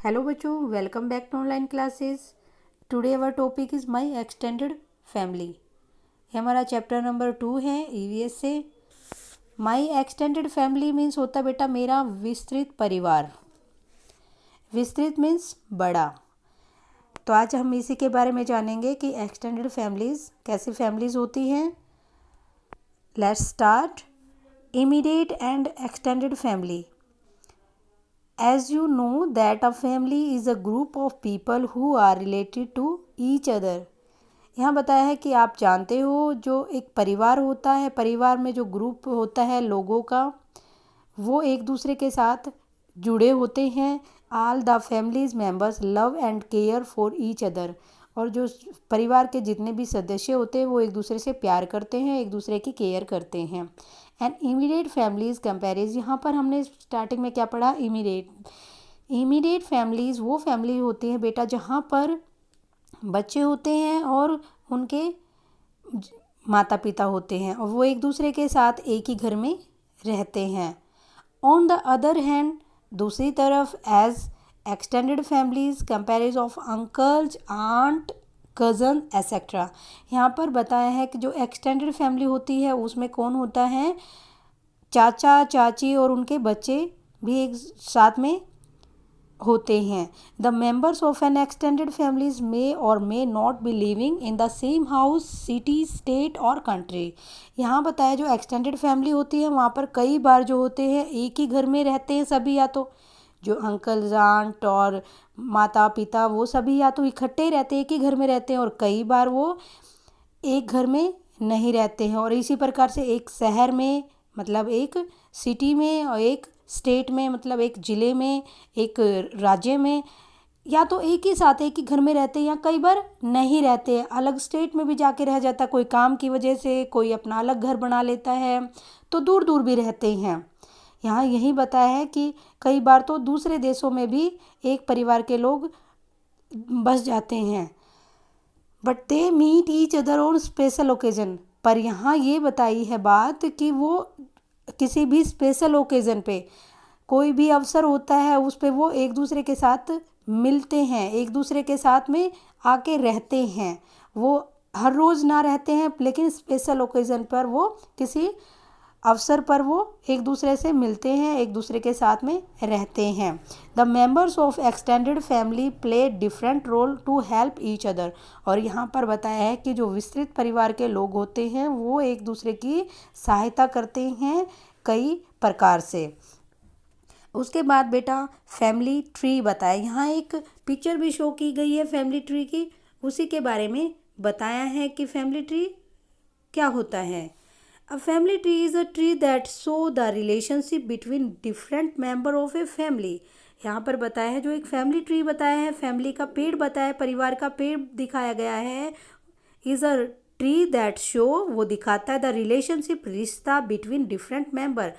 Hello बच्चों, welcome back to online classes. Today our topic is my extended family. ये हमारा chapter number 2 है EVS से। My extended family means होता बेटा मेरा विस्तृत परिवार। विस्तृत मीन्स बड़ा। तो आज हम इसी के बारे में जानेंगे कि एक्सटेंडेड फैमिलीज़ कैसी फैमिलीज़ होती हैं। Let's start. Immediate and extended family. As you know that a family is a group of people who are related to each other। यहाँ बताया है कि आप जानते हो जो एक परिवार होता है, परिवार में जो ग्रुप होता है लोगों का, वो एक दूसरे के साथ जुड़े होते हैं। All the families members love and care for each other. और जो परिवार के जितने भी सदस्य होते हैं वो एक दूसरे से प्यार करते हैं, एक दूसरे की केयर करते हैं। एंड इमीडिएट फैमिलीज कंपेरिज, यहाँ पर हमने स्टार्टिंग में क्या पढ़ा? इमीडिएट फैमिलीज़ वो फैमिली होती है बेटा जहाँ पर बच्चे होते हैं और उनके माता पिता होते हैं और वो एक दूसरे के साथ एक ही घर में रहते हैं। ऑन द अदर हैंड, दूसरी तरफ as extended families comprise of uncles, aunt, cousin etcetera. यहाँ पर बताया है कि जो एक्सटेंडेड फैमिली होती है उसमें कौन होता है? चाचा चाची और उनके बच्चे भी एक साथ में होते हैं। The members of an extended families may और may not be living in the same house, city, state और कंट्री। यहाँ बताया जो एक्सटेंडेड फैमिली होती है वहाँ पर कई बार जो होते हैं एक ही घर में रहते हैं सभी, या तो जो अंकल आंट और माता पिता वो सभी या तो इकट्ठे रहते हैं, एक ही घर में रहते हैं, और कई बार वो एक घर में नहीं रहते हैं। और इसी प्रकार से एक शहर में मतलब एक सिटी में और एक स्टेट में मतलब एक ज़िले में, एक राज्य में, या तो एक ही साथ एक ही घर में रहते हैं या कई बार नहीं रहते हैं, अलग स्टेट में भी जाके रह जाता है, कोई काम की वजह से कोई अपना अलग घर बना लेता है, तो दूर दूर भी रहते हैं। यहाँ यही बताया है कि कई बार तो दूसरे देशों में भी एक परिवार के लोग बस जाते हैं। But they meet each other on special occasion. पर यहाँ ये बताई है बात कि वो किसी भी स्पेशल ओकेजन पे, कोई भी अवसर होता है उस पे वो एक दूसरे के साथ मिलते हैं, एक दूसरे के साथ में आके रहते हैं। वो हर रोज़ ना रहते हैं लेकिन स्पेशल ओकेजन पर वो किसी अवसर पर वो एक दूसरे से मिलते हैं, एक दूसरे के साथ में रहते हैं। The members of extended family play different role to help each other. और यहाँ पर बताया है कि जो विस्तृत परिवार के लोग होते हैं वो एक दूसरे की सहायता करते हैं कई प्रकार से। उसके बाद बेटा फैमिली ट्री बताया, यहाँ एक पिक्चर भी शो की गई है फैमिली ट्री की, उसी के बारे में बताया है कि फैमिली ट्री क्या होता है। A family tree is a tree that show the relationship between different member of a family। यहाँ पर बताया है जो एक फैमिली ट्री बताया है, फैमिली का पेड़ बताया है, परिवार का पेड़ दिखाया गया है। Is a tree that show, वो दिखाता है द रिलेशनशिप, रिश्ता बिटवीन डिफरेंट मेंबर,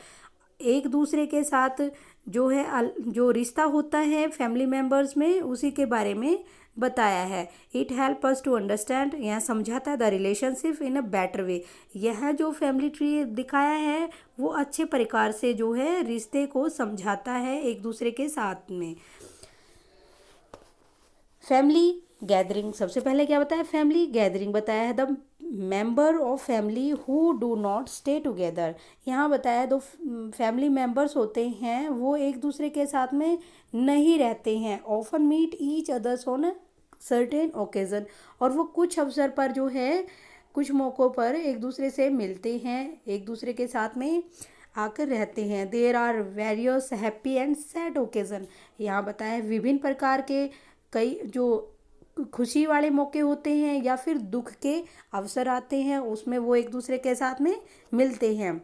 एक दूसरे के साथ जो है जो रिश्ता होता है फैमिली मेंबर्स में उसी के बारे में बताया है। It help us to understand, यहाँ समझाता है the relationship in a better way. यह जो फैमिली ट्री दिखाया है वो अच्छे प्रकार से जो है रिश्ते को समझाता है एक दूसरे के साथ में। फैमिली गैदरिंग, सबसे पहले क्या बताया? फैमिली गैदरिंग बताया है the member of family who do not stay together. यहाँ बताया दो फैमिली मेंबर्स होते हैं वो एक दूसरे के साथ में नहीं रहते हैं। Often meet each others on certain occasion, और वो कुछ अवसर पर जो है कुछ मौक़ों पर एक दूसरे से मिलते हैं, एक दूसरे के साथ में आकर रहते हैं। There are various happy and sad occasion. यहाँ बताया है विभिन्न प्रकार के कई जो खुशी वाले मौके होते हैं या फिर दुख के अवसर आते हैं उसमें वो एक दूसरे के साथ में मिलते हैं।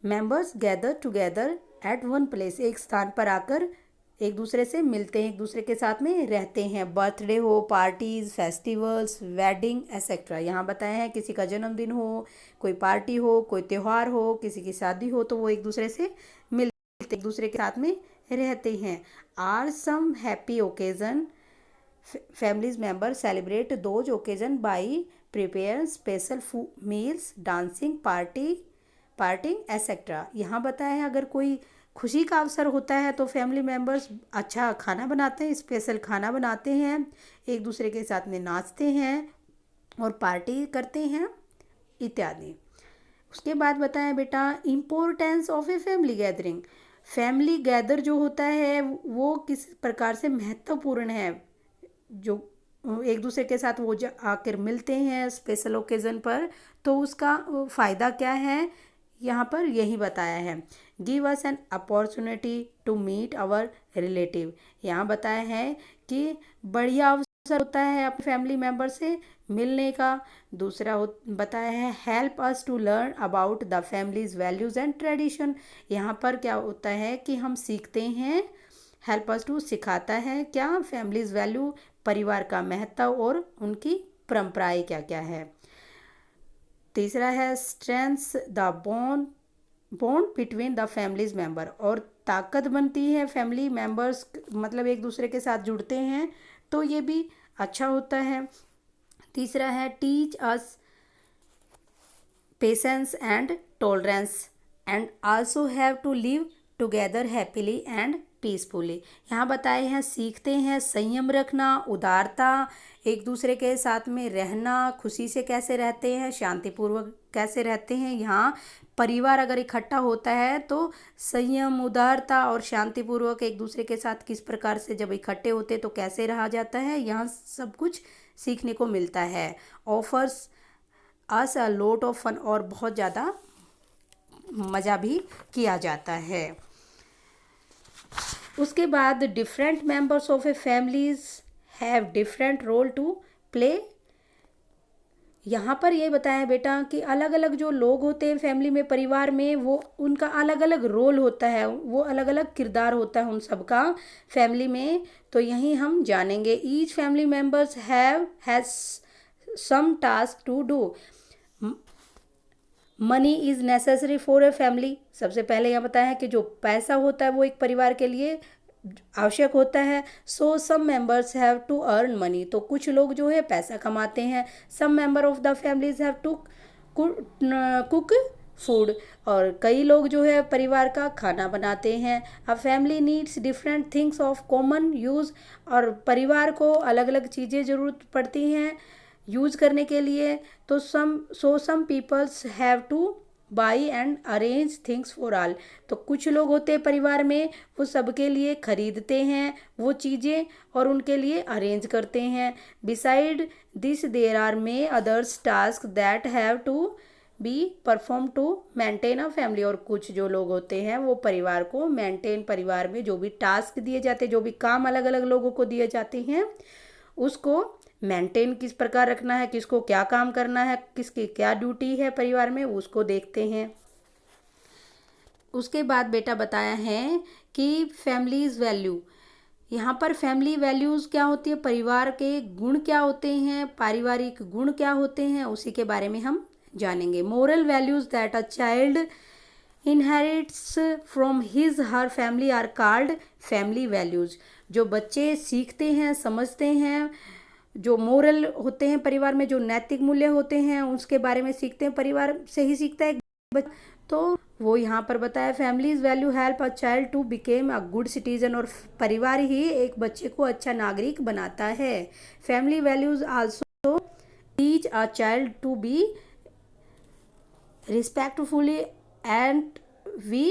Members gather together at one place, एक स्थान पर आकर एक दूसरे से मिलते हैं, एक दूसरे के साथ में रहते हैं। बर्थडे हो, पार्टीज, फेस्टिवल्स, वेडिंग एसेट्रा। यहाँ बताया है किसी का जन्मदिन हो, कोई पार्टी हो, कोई त्यौहार हो, किसी की शादी हो, तो वो एक दूसरे से मिलते एक दूसरे के साथ में रहते हैं। Are some happy occasion, families members celebrate those occasion by prepare special food meals, dancing, partying etc। यहाँ बताया है अगर कोई खुशी का अवसर होता है तो फैमिली मेम्बर्स अच्छा खाना बनाते हैं, स्पेशल खाना बनाते हैं, एक दूसरे के साथ में नाचते हैं और पार्टी करते हैं इत्यादि। उसके बाद बताएं बेटा importance of a family gathering. Family gather जो होता है वो किस प्रकार से महत्वपूर्ण है, जो एक दूसरे के साथ वो आकर मिलते हैं स्पेशल ओकेज़न पर, तो उसका फ़ायदा क्या है यहाँ पर यही बताया है। Give us an opportunity to meet our relative. यहाँ बताया है कि बढ़िया अवसर होता है अपने फैमिली मेम्बर से मिलने का। दूसरा बताया है help us to learn about the families values and tradition. यहाँ पर क्या होता है कि हम सीखते हैं, हेल्प अस टू सिखाता है क्या, फैमिलीज वैल्यू, परिवार का महत्व और उनकी परंपराएं क्या क्या है। तीसरा है strengths the bond between the families member, और ताकत बनती है फैमिली मेंबर्स, मतलब एक दूसरे के साथ जुड़ते हैं तो ये भी अच्छा होता है। तीसरा है teach us patience and tolerance and also have to live together happily and peacefully. यहाँ बताए हैं सीखते हैं संयम रखना, उदारता, एक दूसरे के साथ में रहना, खुशी से कैसे रहते हैं, शांतिपूर्वक कैसे रहते हैं। यहाँ परिवार अगर इकट्ठा होता है तो संयम, उदारता और शांतिपूर्वक एक दूसरे के साथ किस प्रकार से जब इकट्ठे होते तो कैसे रहा जाता है, यहाँ सब कुछ सीखने को मिलता है। Offers us a lot of fun, और बहुत ज़्यादा मज़ा भी किया जाता है। उसके बाद different members of a families have different role to play. यहाँ पर ये बताया बेटा कि अलग अलग जो लोग होते हैं फैमिली में, परिवार में, वो उनका अलग अलग रोल होता है, वो अलग अलग किरदार होता है उन सबका फैमिली में। तो यही हम जानेंगे। Each family members has some task to do. Money is necessary for a family. सबसे पहले यह बताया है कि जो पैसा होता है वो एक परिवार के लिए आवश्यक होता है। So some members have to earn money, तो कुछ लोग जो है पैसा कमाते हैं। Some member of the families have to cook food, और कई लोग जो है परिवार का खाना बनाते हैं। A family needs different things of common use, और परिवार को अलग अलग चीज़ें ज़रूरत पड़ती हैं यूज़ करने के लिए। तो some peoples have to buy and arrange things for all, तो कुछ लोग होते हैं परिवार में वो सबके लिए खरीदते हैं वो चीज़ें और उनके लिए अरेंज करते हैं। Beside this there are may others task that have to be perform to maintain a family, और कुछ जो लोग होते हैं वो परिवार को मेंटेन, परिवार में जो भी टास्क दिए जाते हैं, जो भी काम अलग अलग लोगों को दिए जाते हैं, उसको मेंटेन किस प्रकार रखना है, किसको क्या काम करना है, किसकी क्या ड्यूटी है परिवार में, उसको देखते हैं। उसके बाद बेटा बताया है कि फैमिलीज वैल्यू। यहाँ पर फैमिली वैल्यूज़ क्या होती है, परिवार के गुण क्या होते हैं, पारिवारिक गुण क्या होते हैं, उसी के बारे में हम जानेंगे। Moral values that a child inherits from his her family are called family values. जो बच्चे सीखते हैं, समझते हैं, जो मोरल होते हैं परिवार में, जो नैतिक मूल्य होते हैं उसके बारे में सीखते हैं, परिवार से ही सीखता है तो वो यहाँ पर बताया families value help a child to became a good citizen, और परिवार ही एक बच्चे को अच्छा नागरिक बनाता है। Family values also teach a child to be respectfully and well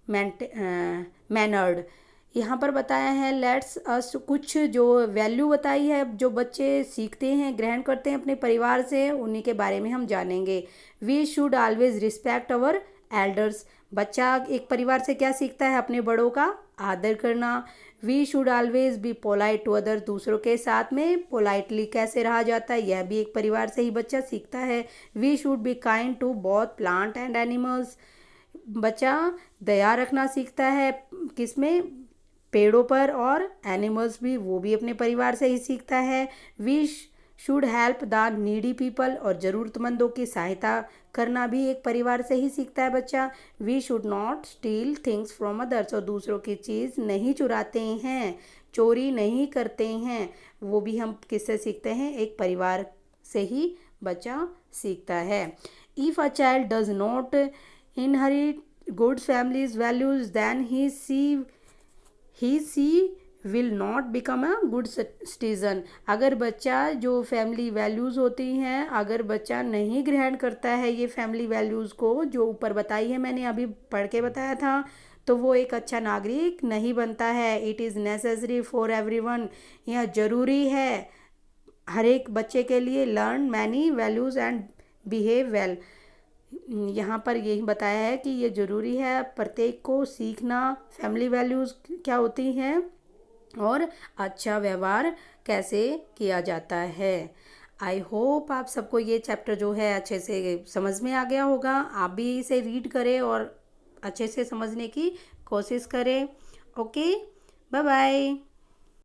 mannered. यहाँ पर बताया है लेट्स अस, कुछ जो वैल्यू बताई है जो बच्चे सीखते हैं, ग्रहण करते हैं अपने परिवार से, उन्हीं के बारे में हम जानेंगे। We should always respect our elders. बच्चा एक परिवार से क्या सीखता है, अपने बड़ों का आदर करना। We should always be polite to other, दूसरों के साथ में पोलाइटली कैसे रहा जाता है यह भी एक परिवार से ही बच्चा सीखता है। We should be kind to both plant and animals. बच्चा दया रखना सीखता है किसमें, पेड़ों पर, और एनिमल्स भी, वो भी अपने परिवार से ही सीखता है। We should help the needy people, और ज़रूरतमंदों की सहायता करना भी एक परिवार से ही सीखता है बच्चा। We should not steal things from others, और दूसरों की चीज़ नहीं चुराते हैं, चोरी नहीं करते हैं, वो भी हम किससे सीखते हैं, एक परिवार से ही बच्चा सीखता है। If a child does not inherit good family's values, then he she will not become a good citizen. अगर बच्चा जो फैमिली वैल्यूज़ होती हैं, अगर बच्चा नहीं ग्रहण करता है ये फैमिली वैल्यूज़ को जो ऊपर बताई है, मैंने अभी पढ़ के बताया था, तो वो एक अच्छा नागरिक नहीं बनता है। It is necessary for everyone, यह ज़रूरी है हर एक बच्चे के लिए, learn many values and behave well. यहाँ पर यही बताया है कि ये ज़रूरी है प्रत्येक को सीखना फैमिली वैल्यूज़ क्या होती हैं और अच्छा व्यवहार कैसे किया जाता है। आई होप आप सबको ये चैप्टर जो है अच्छे से समझ में आ गया होगा। आप भी इसे रीड करें और अच्छे से समझने की कोशिश करें। Okay, bye bye.